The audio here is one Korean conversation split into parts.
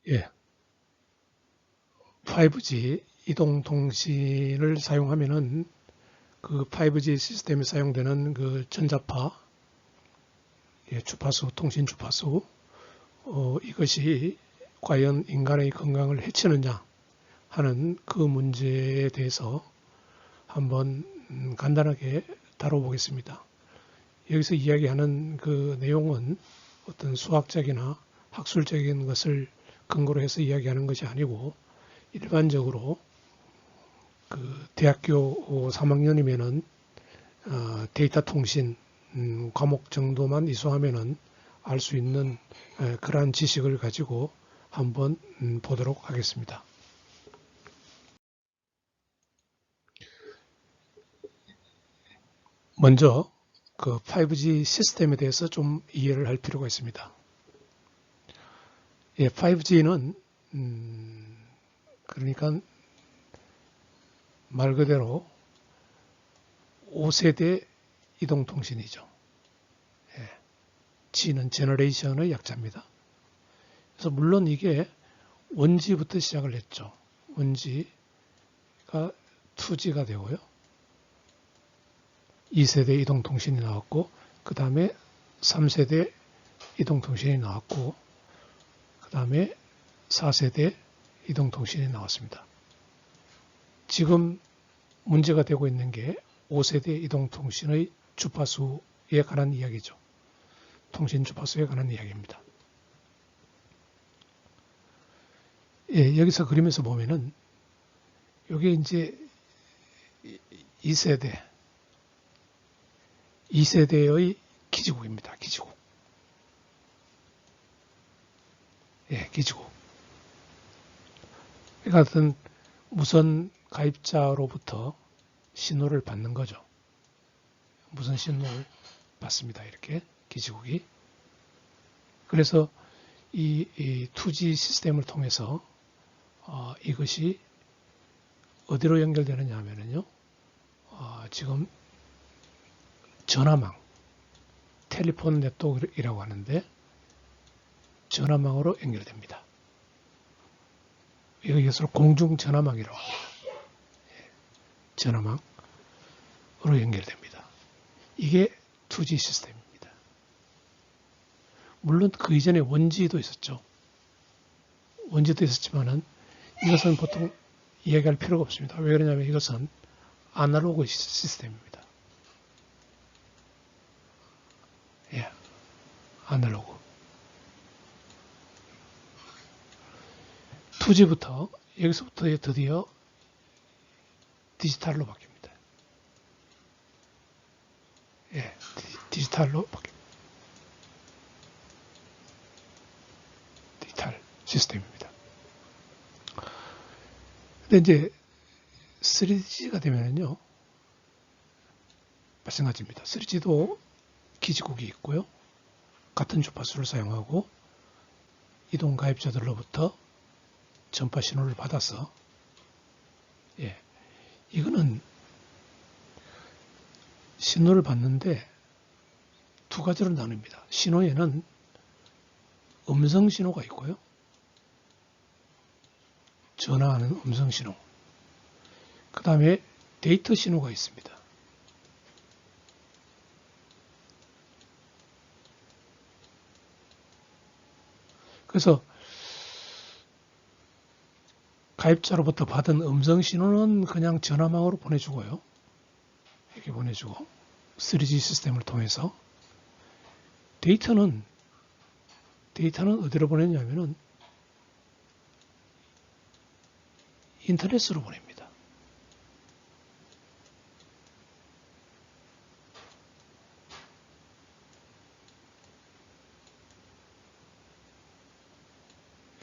예, 5G 이동통신을 사용하면은 그 5G 시스템에 사용되는 그 전자파, 예, 주파수, 통신 주파수, 이것이 과연 인간의 건강을 해치느냐 하는 그 문제에 대해서 한번 간단하게 다뤄보겠습니다. 여기서 이야기하는 그 내용은 어떤 수학적이나 학술적인 것을 근거로 해서 이야기하는 것이 아니고 일반적으로 그 대학교 3학년이면은 데이터 통신 과목 정도만 이수하면은 알 수 있는 그러한 지식을 가지고 한번 보도록 하겠습니다. 먼저 그 5G 시스템에 대해서 좀 이해를 할 필요가 있습니다. 예, 5G는 그러니까 말 그대로 5세대 이동통신이죠. 예, G는 제너레이션의 약자입니다. 그래서 물론 이게 1G부터 시작을 했죠. 1G가 2G가 되고요. 2세대 이동통신이 나왔고 그 다음에 3세대 이동통신이 나왔고 그 다음에 4세대 이동통신이 나왔습니다. 지금 문제가 되고 있는 게 5세대 이동통신의 주파수에 관한 이야기죠. 통신 주파수에 관한 이야기입니다. 예, 여기서 그림에서 보면은 이게 이제 2세대의 기지국입니다. 기지국. 예, 기지국. 그러니까 어떤 무선 가입자로부터 신호를 받는 거죠. 무선 신호를 받습니다. 이렇게 기지국이. 그래서 이 2G 시스템을 통해서 이것이 어디로 연결되느냐 하면은요. 지금 전화망, 텔레폰 네트워크이라고 하는데 전화망으로 연결됩니다. 이것을 공중전화망이라고 합니다. 전화망으로 연결됩니다. 이게 2G 시스템입니다. 물론 그 이전에 1G도 있었죠. 1G도 있었지만은 이것은 보통 이야기할 필요가 없습니다. 왜 그러냐면 이것은 아날로그 시스템입니다. 예, 아날로그. 2G부터 여기서부터 드디어 디지털로 바뀝니다. 예, 디지털로 바뀝니다. 디지털 시스템입니다. 근데 이제 3G가 되면은요, 마찬가지입니다. 3G도 기지국이 있고요. 같은 주파수를 사용하고 이동 가입자들로부터 전파 신호를 받아서 예, 이거는 신호를 받는데 두 가지로 나눕니다. 신호에는 음성 신호가 있고요. 전화하는 음성 신호. 그 다음에 데이터 신호가 있습니다. 그래서 가입자로부터 받은 음성 신호는 그냥 전화망으로 보내주고요. 이렇게 보내주고 3G 시스템을 통해서 데이터는 어디로 보내냐면은 인터넷으로 보냅니다.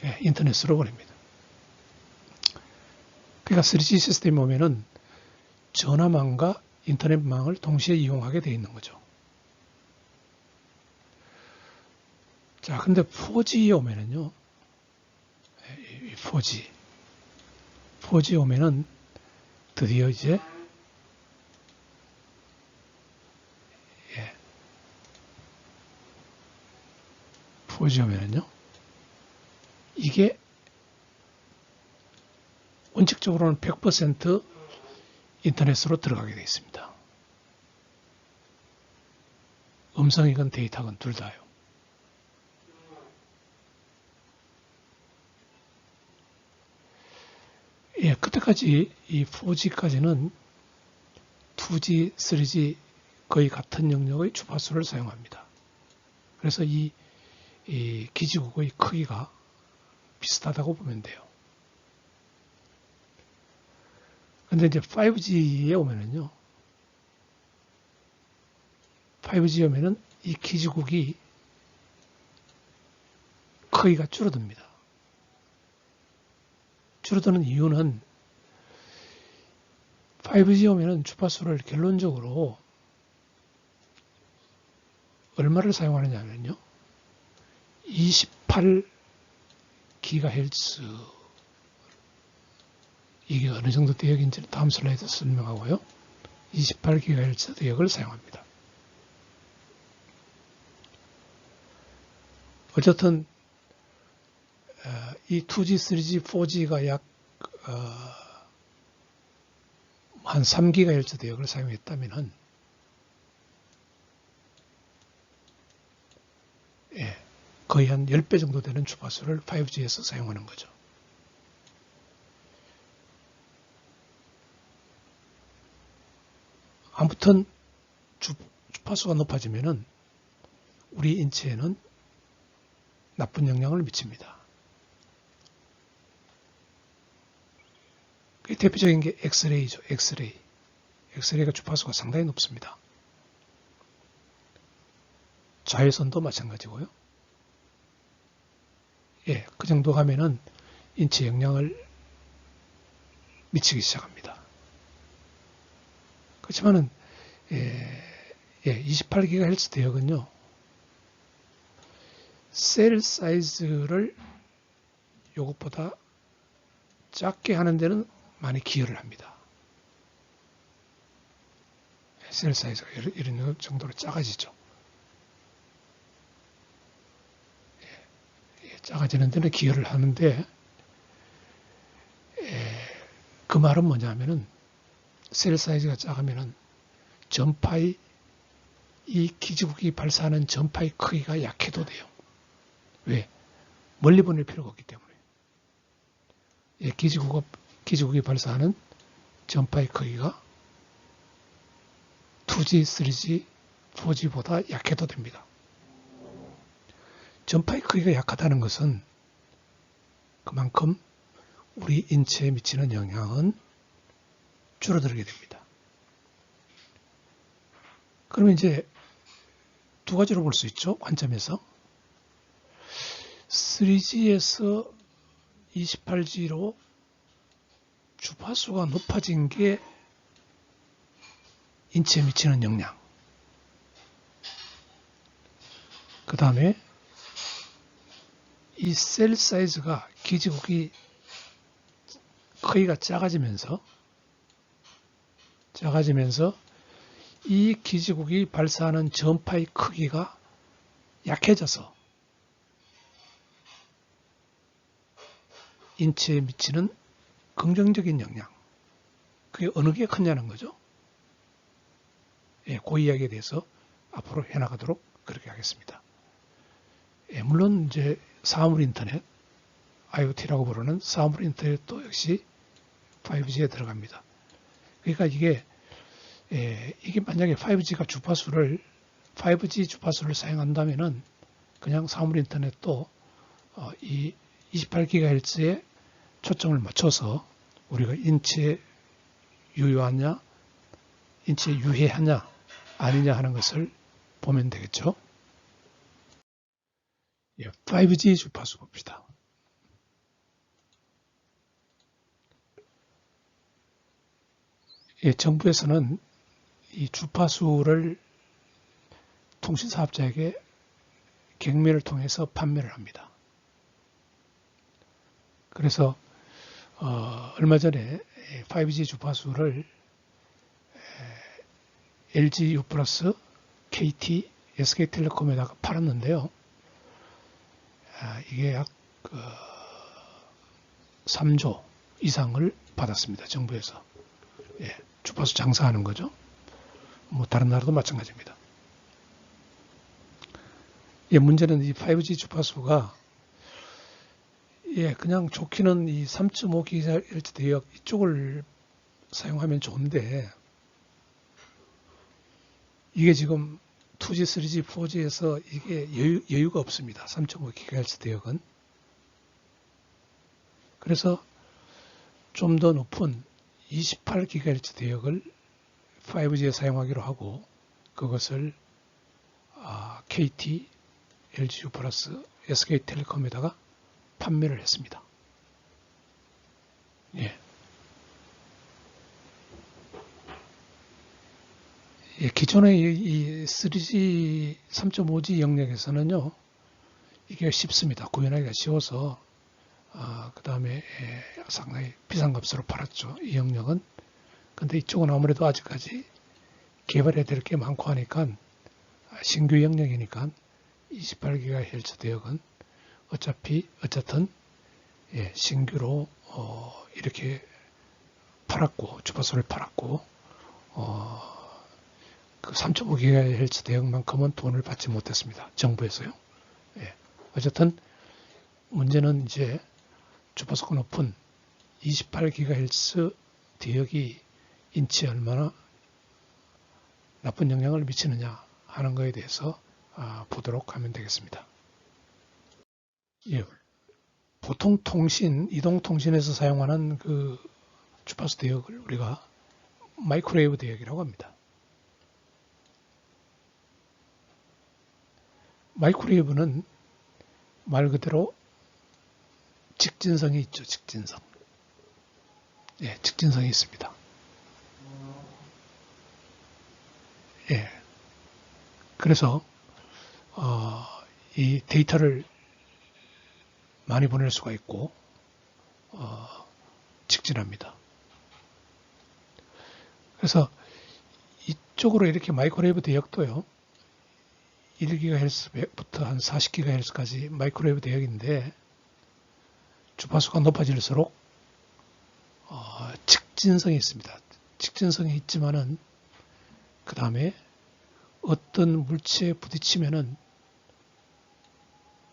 예, 인터넷으로 보냅니다. 그러니까 3G 시스템에 보면은 전화망과 인터넷망을 동시에 이용하게 되어 있는 거죠. 자, 근데 4G에 오면은요, 4G 오면은 드디어 이제 4G 오면은요, 이게 원칙적으로는 100% 인터넷으로 들어가게 되어 있습니다. 음성이건 데이터건 둘 다요. 예, 그때까지 이 4G까지는 2G, 3G 거의 같은 영역의 주파수를 사용합니다. 그래서 이 기지국의 크기가 비슷하다고 보면 돼요. 근데 이제 5G에 오면은요, 5G에 오면은 이 기지국이 크기가 줄어듭니다. 줄어드는 이유는 5G에 오면은 주파수를 결론적으로 얼마를 사용하느냐 하면요, 28GHz, 이게 어느 정도 대역인지 다음 슬라이드에서 설명하고요. 28GHz 대역을 사용합니다. 어쨌든 이 2G, 3G, 4G가 약 한 3GHz 대역을 사용했다면은 거의 한 10배 정도 되는 주파수를 5G에서 사용하는 거죠. 아무튼 주파수가 높아지면은 우리 인체에는 나쁜 영향을 미칩니다. 그 대표적인 게 엑스레이죠. 엑스레이. 엑스레이가 주파수가 상당히 높습니다. 자외선도 마찬가지고요. 예, 그 정도 가면은 인체에 영향을 미치기 시작합니다. 그렇지만은 28GHz 대역은요, 셀 사이즈를 이것보다 작게 하는 데는 많이 기여를 합니다. 셀 사이즈가 이런 정도로 작아지죠. 작아지는 데는 기여를 하는데, 그 말은 뭐냐면은 셀 사이즈가 작으면은 전파의 이 기지국이 발사하는 전파의 크기가 약해도 돼요. 왜? 멀리 보낼 필요가 없기 때문에. 기지국이 발사하는 전파의 크기가 2G, 3G, 4G보다 약해도 됩니다. 전파의 크기가 약하다는 것은 그만큼 우리 인체에 미치는 영향은 줄어들게 됩니다. 그러면 이제 두 가지로 볼 수 있죠. 관점에서. 3G에서 28G로 주파수가 높아진 게 인체에 미치는 영향. 그 다음에 이 셀 사이즈가 기지국이 크기가 작아지면서 이 기지국이 발사하는 전파의 크기가 약해져서 인체에 미치는 긍정적인 영향. 그게 어느 게 크냐는 거죠. 예, 그 이야기에 대해서 앞으로 해나가도록 그렇게 하겠습니다. 예, 물론 이제 사물 인터넷, IoT라고 부르는 사물 인터넷도 역시 5G에 들어갑니다. 그러니까 이게 만약에 5G 주파수를 사용한다면은 그냥 사물 인터넷도 이 28GHz에 초점을 맞춰서 우리가 인체에 유효하냐, 인체에 유해하냐, 아니냐 하는 것을 보면 되겠죠. 5G 주파수 봅시다. 정부에서는 이 주파수를 통신사업자에게 경매를 통해서 판매를 합니다. 그래서 얼마 전에 5G 주파수를 LG U+, KT, SK텔레콤에다가 팔았는데요. 이게 약 3조, 이상을 받았습니다. 정부에서. 예, 주파수 장사하는 거죠. 뭐 다른 나라도 마찬가지입니다. 예, 문제는 이 5G 주파수가 예, 그냥 좋기는 이 3.5GHz 대역 이쪽을 사용하면 좋은데 이게 지금 2G, 3G, 4G에서 이게 여유가 없습니다. 3.5GHz 대역은. 그래서 좀 더 높은 28GHz 대역을 5G에 사용하기로 하고 그것을 KT, LGU+, SK텔레콤에다가 판매를 했습니다. 예. 예, 기존의 이 3G, 3.5G 영역에서는요, 이게 쉽습니다. 구현하기가 쉬워서, 그 다음에 상당히 비싼 값으로 팔았죠. 이 영역은. 근데 이쪽은 아무래도 아직까지 개발해야 될 게 많고 하니까, 신규 영역이니까 28GHz 대역은 어쨌든, 예, 신규로, 이렇게 팔았고, 주파수를 팔았고, 그 3.5GHz 대역만큼은 돈을 받지 못했습니다. 정부에서요. 예. 어쨌든 문제는 이제 주파수가 높은 28GHz 대역이 인체에 얼마나 나쁜 영향을 미치느냐 하는 것에 대해서 보도록 하면 되겠습니다. 예. 보통 이동통신에서 사용하는 그 주파수 대역을 우리가 마이크로웨이브 대역이라고 합니다. 마이크로웨이브는 말 그대로 직진성이 있죠. 직진성. 예, 직진성이 있습니다. 예. 그래서 이 데이터를 많이 보낼 수가 있고 직진합니다. 그래서 이쪽으로 이렇게 마이크로웨이브 대역도요. 1GHz부터 한 40GHz까지 마이크로웨이브 대역인데 주파수가 높아질수록 직진성이 있습니다. 직진성이 있지만은 그 다음에 어떤 물체에 부딪히면은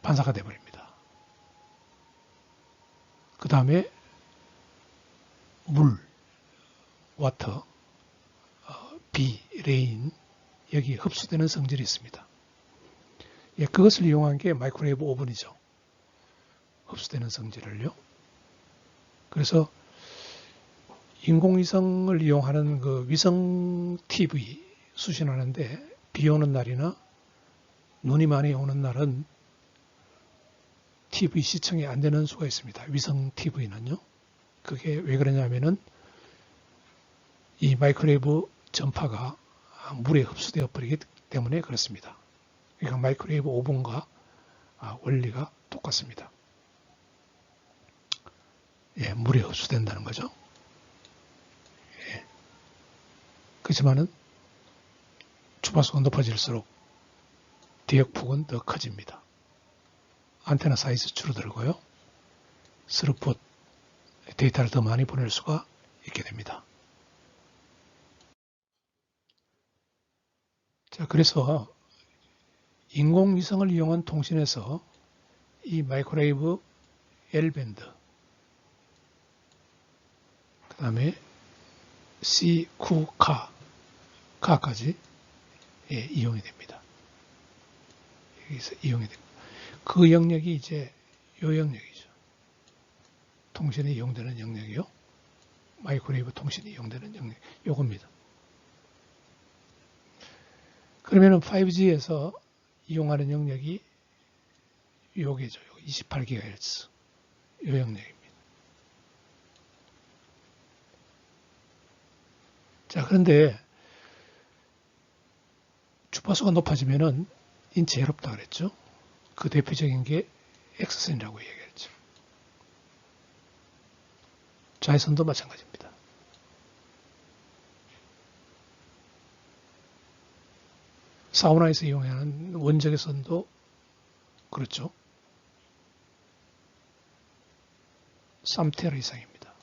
반사가 되어버립니다. 그 다음에 물, 와터, 비, 레인 여기 흡수되는 성질이 있습니다. 예, 그것을 이용한 게 마이크로웨이브 오븐이죠. 흡수되는 성질을요. 그래서 인공위성을 이용하는 그 위성 TV 수신하는데 비 오는 날이나 눈이 많이 오는 날은 TV 시청이 안 되는 수가 있습니다. 위성 TV는요. 그게 왜 그러냐면은 이 마이크로웨이브 전파가 물에 흡수되어 버리기 때문에 그렇습니다. 그러니까 마이크로웨이브 오븐과 원리가 똑같습니다. 예, 물에 흡수된다는 거죠. 예. 그렇지만은 주파수가 높아질수록 대역폭은 더 커집니다. 안테나 사이즈 줄어들고요. 스루풋 데이터를 더 많이 보낼 수가 있게 됩니다. 자, 그래서 인공위성을 이용한 통신에서 이 마이크로웨이브 L밴드 그 다음에 C, Q, K까지 예, 이용이 됩니다. 여기서 이용이 됩니다. 그 영역이 이제 요 영역이죠. 통신에 이용되는 영역이요. 마이크로웨이브 통신에 이용되는 영역 요겁니다. 그러면은 5G에서 이용하는 영역이 요게죠. 28GHz 요 영역입니다. 자, 그런데 주파수가 높아지면은 인체에 해롭다 그랬죠. 그 대표적인 게 X선이라고 얘기했죠. 자외선도 마찬가지입니다. 사우나에서 이용하는 원적외 선도 그렇죠. 3테라 이상입니다.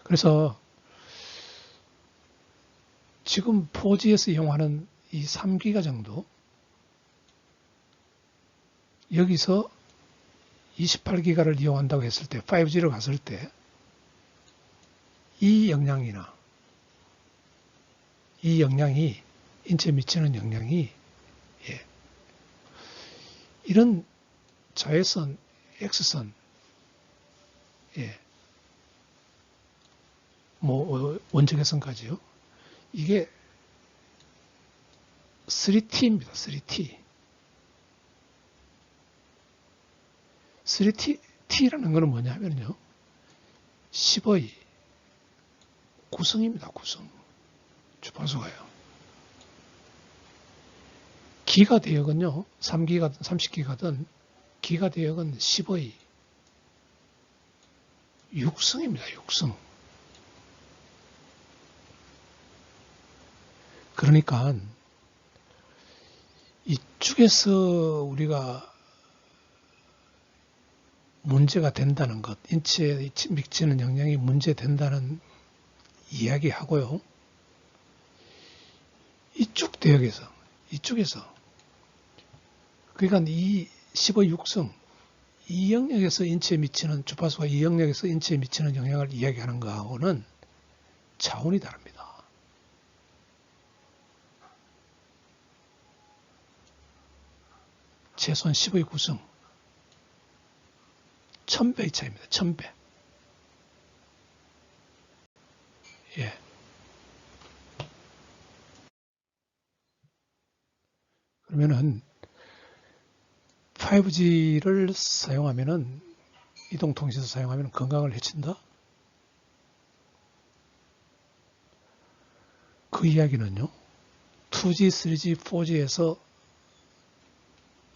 그래서 지금 4G에서 이용하는 이 3기가 정도, 여기서 28기가를 이용한다고 했을 때, 5G로 갔을 때, 이 영향이나, 이 영향이, 인체에 미치는 영향이, 예, 이런 자외선, X선, 예, 뭐, 원적외선까지요. 이게 3T입니다. 3T. 3T라는 거는 뭐냐면요. 10의 구성입니다. 구성. 주파수가요. 기가 대역은요. 3기가든 30기가든 기가 대역은 10의 6승입니다. 6승. 그러니까 이쪽에서 우리가 문제가 된다는 것, 인체에 미치는 영향이 문제된다는 이야기하고요. 이쪽 대역에서, 이쪽에서, 그러니까 이 10의 6승, 이 영역에서 인체에 미치는, 주파수가 이 영역에서 인체에 미치는 영향을 이야기하는 거하고는 차원이 다릅니다. 최소한 10의 9승, 1000배의 차이입니다. 1000배. 예. 그러면은 5G를 사용하면은 이동통신에서 사용하면 건강을 해친다? 그 이야기는요. 2G, 3G, 4G에서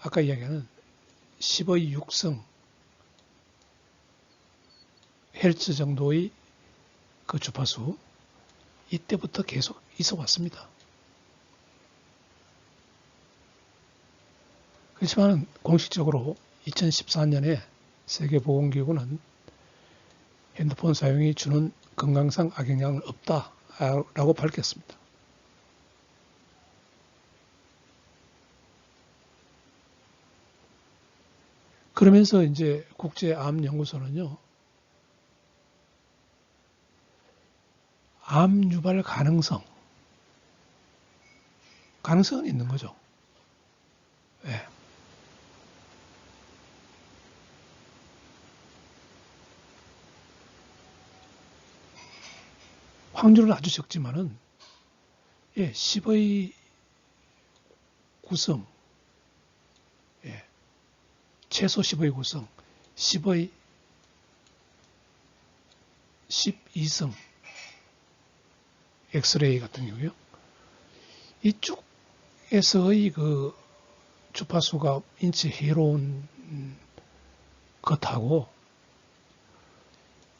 아까 이야기하는 10의 6승 헬츠 정도의 그 주파수 이때부터 계속 있어 왔습니다. 그렇지만 공식적으로 2014년에 세계보건기구는 핸드폰 사용이 주는 건강상 악영향은 없다라고 밝혔습니다. 그러면서 이제 국제암연구소는요, 암 유발 가능성은 있는 거죠. 예. 확률은 아주 적지만은, 예, 10의 9승, 예, 최소 10의 9승, 10의 12승, 엑스레이 같은 경우요. 이쪽에서의 그 주파수가 인체 해로운 것하고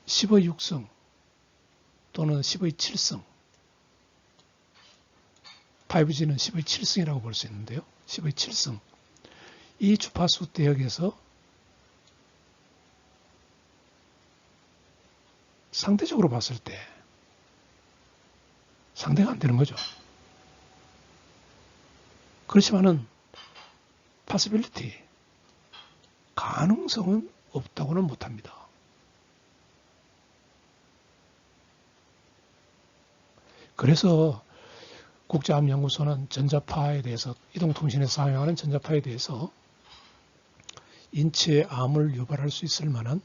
10의 6승 또는 10의 7승, 5G는 10의 7승이라고 볼 수 있는데요. 10의 7승. 이 주파수 대역에서 상대적으로 봤을 때 상대가 안 되는 거죠. 그렇지만은 possibility, 가능성은 없다고는 못합니다. 그래서 국제암연구소는 전자파에 대해서, 이동통신에서 사용하는 전자파에 대해서 인체에 암을 유발할 수 있을 만한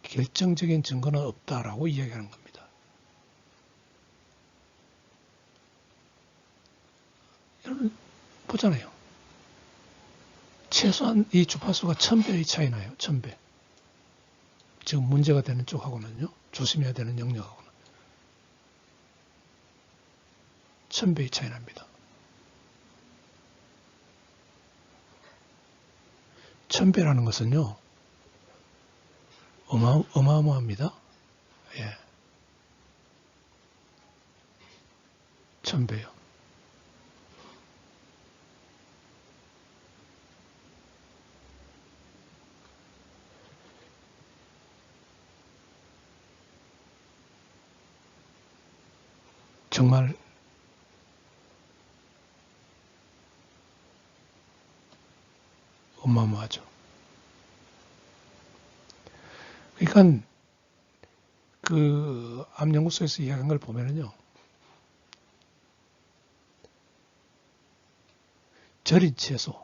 결정적인 증거는 없다라고 이야기하는 겁니다. 여러분 보잖아요. 최소한 이 주파수가 1000배의 차이 나요. 1000배. 지금 문제가 되는 쪽하고는요. 조심해야 되는 영역하고는 1000배의 차이 납니다. 1000배라는 것은요. 어마어마합니다. 예. 1000배요. 정말 어마어마하죠. 그러니까 그 암연구소에서 이야기한 걸 보면은요, 절인 채소,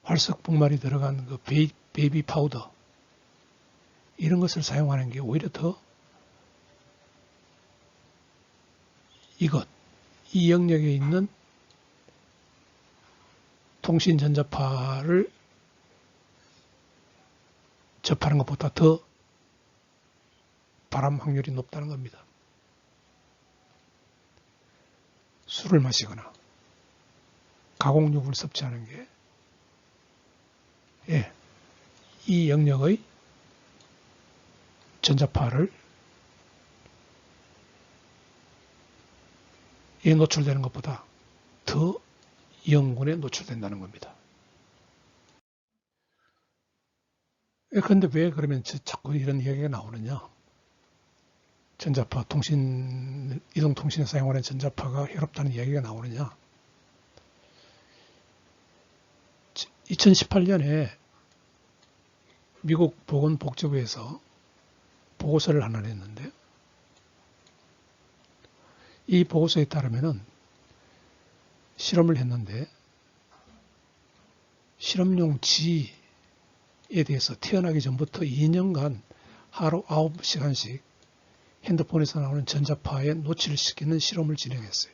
활석분말이 들어간 그 베이비 파우더, 이런 것을 사용하는 게 오히려 더 이 영역에 있는 통신 전자파를 접하는 것보다 더 발암 확률이 높다는 겁니다. 술을 마시거나 가공육을 섭취하는 게, 예, 이 영역의 전자파를 에 노출되는 것보다 더 영군에 노출된다는 겁니다. 그런데 왜 그러면 자꾸 이런 이야기가 나오느냐? 전자파, 이동통신에 사용하는 전자파가 해롭다는 이야기가 나오느냐? 2018년에 미국 보건복지부에서 보고서를 하나 냈는데, 이 보고서에 따르면은 실험을 했는데, 실험용 지에 대해서 태어나기 전부터 2년간 하루 9시간씩 핸드폰에서 나오는 전자파에 노출시키는 실험을 진행했어요.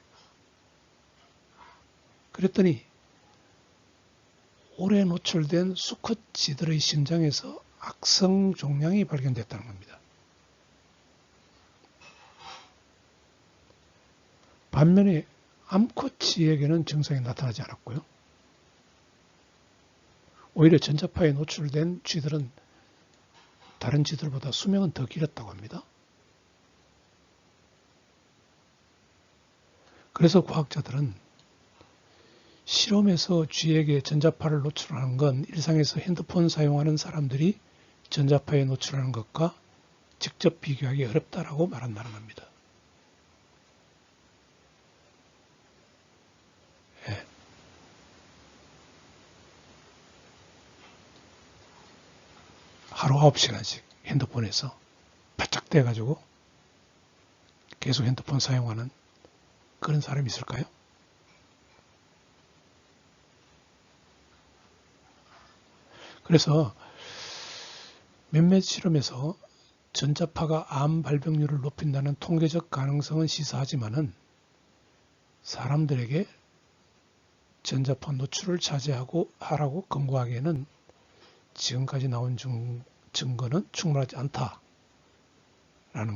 그랬더니 오래 노출된 수컷 쥐들의 심장에서 악성 종양이 발견됐다는 겁니다. 반면에 암컷 쥐에게는 증상이 나타나지 않았고요. 오히려 전자파에 노출된 쥐들은 다른 쥐들보다 수명은 더 길었다고 합니다. 그래서 과학자들은 실험에서 쥐에게 전자파를 노출하는 건 일상에서 핸드폰 사용하는 사람들이 전자파에 노출하는 것과 직접 비교하기 어렵다라고 말한다는 겁니다. 예. 하루 9시간씩 핸드폰에서 바짝 떼가지고 계속 핸드폰 사용하는 그런 사람이 있을까요? 그래서 몇몇 실험에서 전자파가 암 발병률을 높인다는 통계적 가능성은 시사하지만은 사람들에게 전자파 노출을 자제하고 하라고 권고하기에는 지금까지 나온 증거는 충분하지 않다라는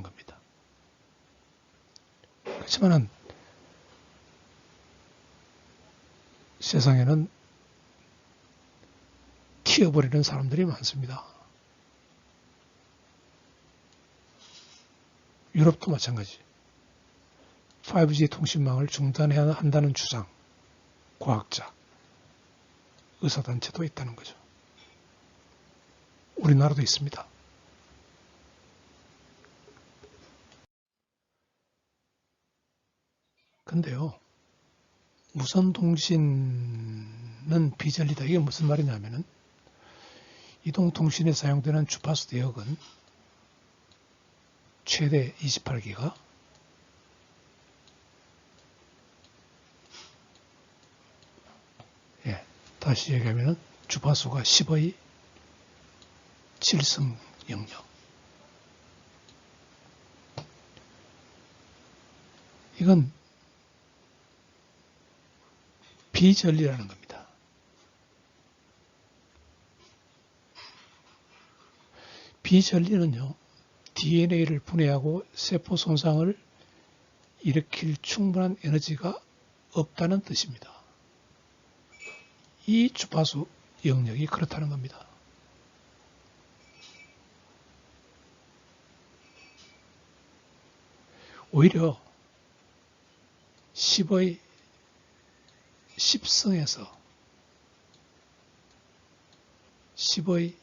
겁니다. 그렇지만은 세상에는 튀어버리는 사람들이 많습니다. 유럽도 마찬가지. 5G 통신망을 중단해야 한다는 주장, 과학자, 의사단체도 있다는 거죠. 우리나라도 있습니다. 근데요, 무선통신은 비전리다. 이게 무슨 말이냐면은 이동통신에 사용되는 주파수 대역은 최대 28기가, 다시 얘기하면 주파수가 10의 7승 영역. 이건 비전리라는 겁니다. 비전리는요, DNA를 분해하고 세포 손상을 일으킬 충분한 에너지가 없다는 뜻입니다. 이 주파수 영역이 그렇다는 겁니다. 오히려 10의 10승에서 10의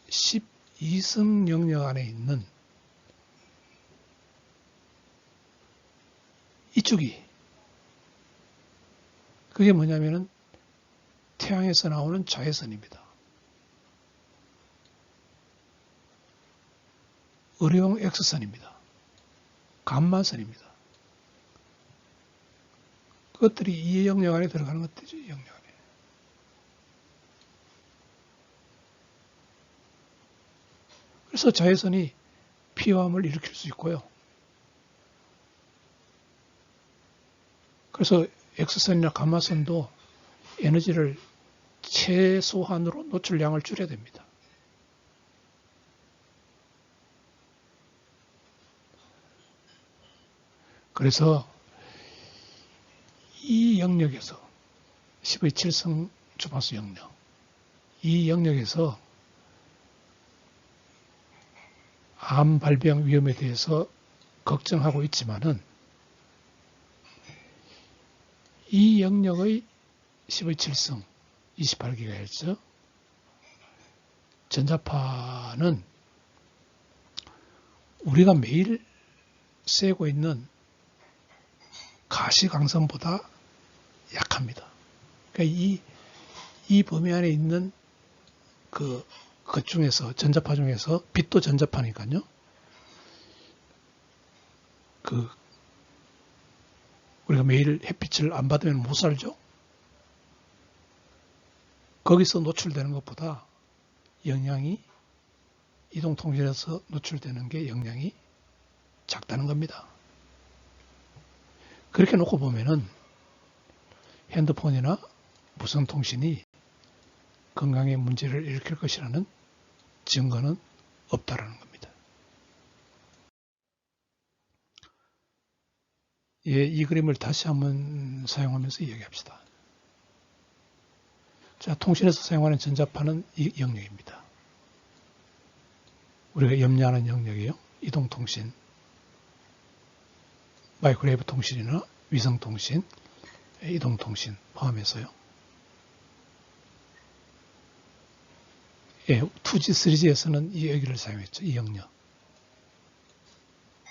12승 영역 안에 있는 일주기. 그게 뭐냐면은 태양에서 나오는 자외선입니다. 의료용 X선입니다. 감마선입니다. 그것들이 이 영역 안에 들어가는 것들이죠. 이 영역 안에. 그래서 자외선이 피로함을 일으킬 수 있고요. 그래서 X선이나 감마선도 에너지를 최소한으로 노출량을 줄여야 됩니다. 그래서 이 영역에서 10의 7성 주파수 영역, 이 영역에서 암 발병 위험에 대해서 걱정하고 있지만은 이 영역의 10의 7성 28GHz 전자파는 우리가 매일 쐬고 있는 가시광선보다 약합니다. 그러니까 이 범위 안에 있는 그 중에서, 전자파 중에서, 빛도 전자파니까요. 우리가 매일 햇빛을 안 받으면 못 살죠? 거기서 노출되는 것보다 영향이, 이동통신에서 노출되는 게 영향이 작다는 겁니다. 그렇게 놓고 보면은 핸드폰이나 무선통신이 건강에 문제를 일으킬 것이라는 증거는 없다라는 겁니다. 예, 이 그림을 다시 한번 사용하면서 이야기합시다. 자, 통신에서 사용하는 전자파는 이 영역입니다. 우리가 염려하는 영역이에요. 이동통신, 마이크로웨이브 통신이나 위성통신, 이동통신 포함해서요. 예, 2G, 3G에서는 이 여기를 사용했죠. 이 영역.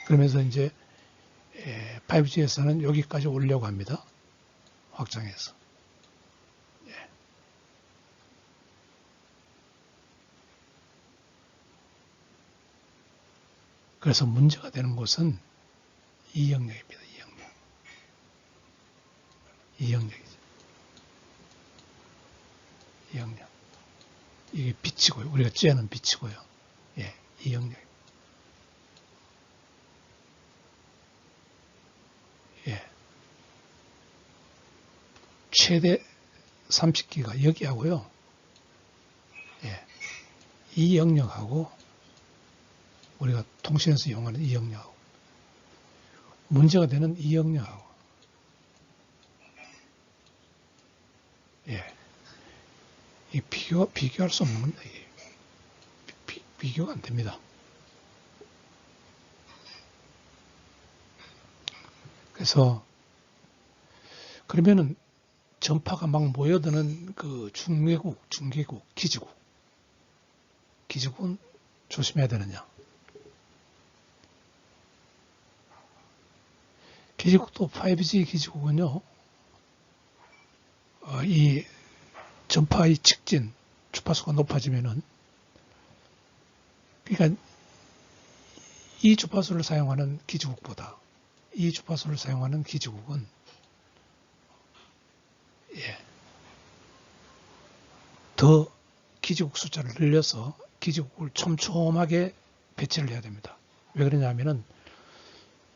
그러면서 이제 5G에서는 여기까지 오려고 합니다. 확장해서. 예. 그래서 문제가 되는 곳은 이 영역입니다. 이 영역. 이 영역이죠. 이 영역. 이게 빛이고요. 우리가 쬐는 빛이고요. 예, 이 영역. 예. 최대 30기가 여기하고요. 예. 이 영역하고 우리가 통신에서 이용하는 이 영역하고 문제가 되는 이 영역하고 예. 이 비교할 수 없는 겁니다. 비교가 안 됩니다. 그래서 그러면은 전파가 막 모여드는 그 중계국, 기지국은 조심해야 되느냐? 기지국도 5G 기지국은요, 이 전파의 직진, 주파수가 높아지면은, 그러니까 이 주파수를 사용하는 기지국보다 이 주파수를 사용하는 기지국은 더 기지국 숫자를 늘려서 기지국을 촘촘하게 배치를 해야 됩니다. 왜 그러냐면은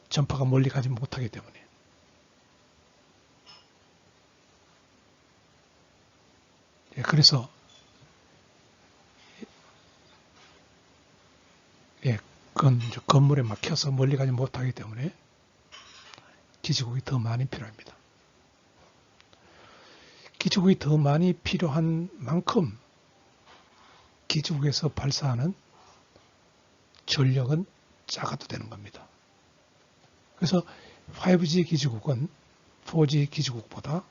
전파가 멀리 가지 못하기 때문에. 그래서 그건 건물에 막혀서 멀리 가지 못하기 때문에 기지국이 더 많이 필요합니다. 기지국이 더 많이 필요한 만큼 기지국에서 발사하는 전력은 작아도 되는 겁니다. 그래서 5G 기지국은 4G 기지국보다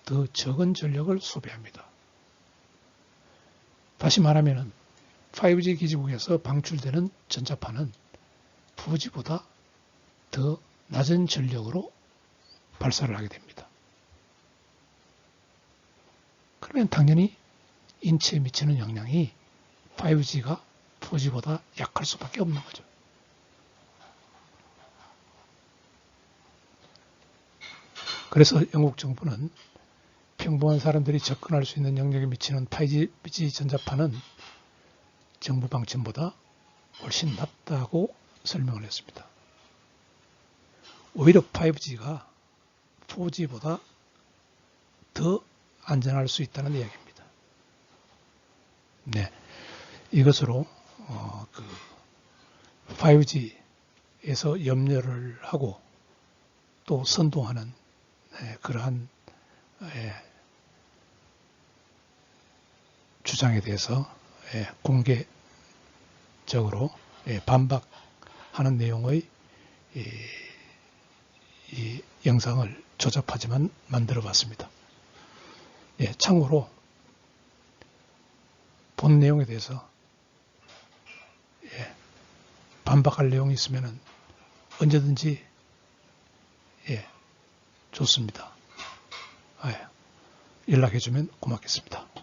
더 적은 전력을 소비합니다. 다시 말하면 5G 기지국에서 방출되는 전자파는 4G보다 더 낮은 전력으로 발사를 하게 됩니다. 그러면 당연히 인체에 미치는 영향이 5G가 4G보다 약할 수밖에 없는 거죠. 그래서 영국 정부는 평범한 사람들이 접근할 수 있는 영역에 미치는 5G 전자파는 정부 방침보다 훨씬 낫다고 설명을 했습니다. 오히려 5G가 4G보다 더 안전할 수 있다는 이야기입니다. 네, 이것으로 5G에서 염려를 하고 또 선동하는 그러한 주장에 대해서 공개적으로 반박하는 내용의 이 영상을 조잡하지만 만들어 봤습니다. 참고로 본 내용에 대해서 반박할 내용이 있으면 언제든지 좋습니다. 연락해 주면 고맙겠습니다.